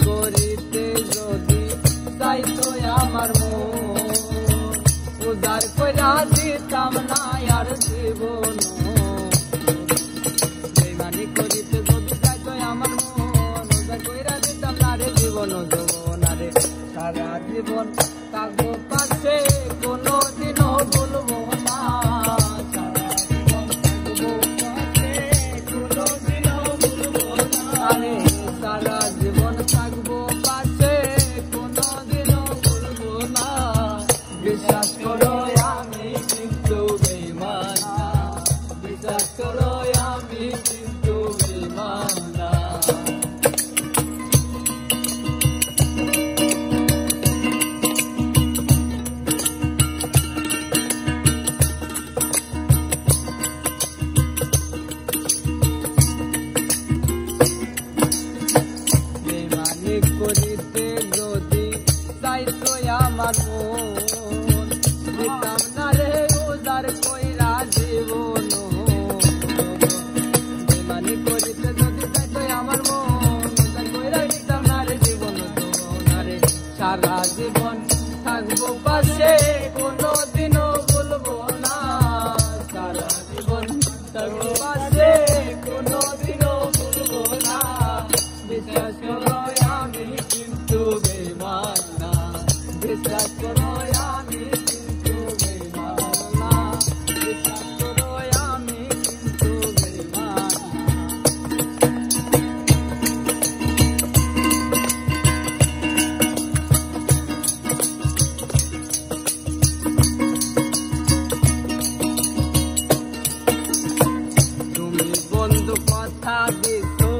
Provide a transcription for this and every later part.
করিতে যদি চাইতো আমার মন উদার কইরা দিতাম না আর জীবন বেমানি করিতে যদি চাইতো আমার মন উদার কইরা দিতাম না রে জীবন যৌবন রে সারা জীবন থাকবো পাশে কোনো দিনও ভুলবো না সারা জীবন থাকবো পাশে কোনো দিনও ভুলবো না রে সারা জীবন থাকবো পাশে কোনো দিনও ভুলবো না বিশ্বাস করো আমি কিন্তু বেঈমান না বিশ্বাস করো আমি কিন্তু বেঈমান না করিতে যদি চাইতো আমার মন দিতাম না রে উদার কইরা জীবন বেমানি করিতে যদি চাইতো আমার মন উদার কইরা দিতাম না রে জীবন রে সারা জীবন থাকবো পাশে কোনো দিনও ভুলবো না সারা জীবন থাকবো পাশে কোনো দিনও ভুলবো না বিশ্বাস করো আমি কিন্তু বেঈমান না বিশ্বাস করো আমি কিন্তু বেঈমান না বিশ্বাস করো আমি কিন্তু বেঈমান তুমি বন্ধু কথা দিছো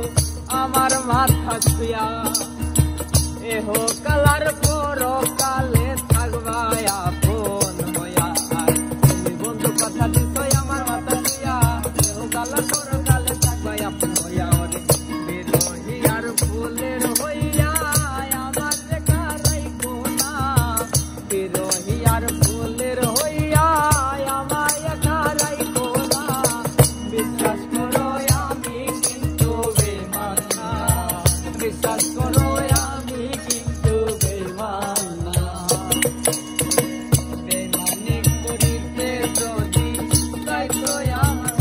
আমার মাথা ছুঁয়া এহ কালার পর কালে থাকবা আপন হইয়া তুমি বন্ধু কথা দিছো আমার মাথা ছুঁয়া এহ কালার পর কালে থাকবা আপন হইয়া বিরোহী আর ফুলের হইয়া আমার দেখা রাইখো না বিরোহী আর ফুলের হইয়া আমার একা রাইখো না বিশ্বাস করো আমি কিন্তু বেঈমান না বিশ্বাস করো আমি কিন্তু বেঈমান না বেমানি করিতে যদি চাইতো আমার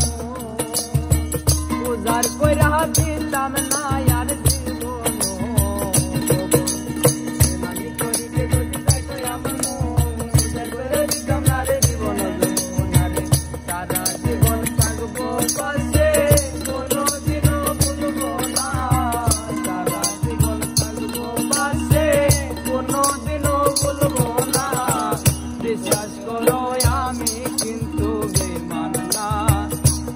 উদার কইরা দিতাম না আর জীবন বেমানি করিতে যদি চাইতো আমার উদার কইরা দিতাম না রে জীবন রে সারা জীবন থাকবো পাশে কোনো দিনও ভুলবো না সারা জীবন থাকবো পাশে কোনো দিনও ভুলবো না বিশ্বাস করো আমি কিন্তু বেঈমান না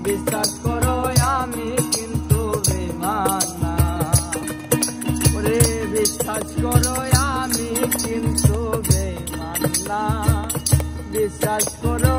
বিশ্বাস করো আমি কিন্তু বেঈমান না ওরে বিশ্বাস করো আমি কিন্তু বেঈমান না বিশ্বাস করো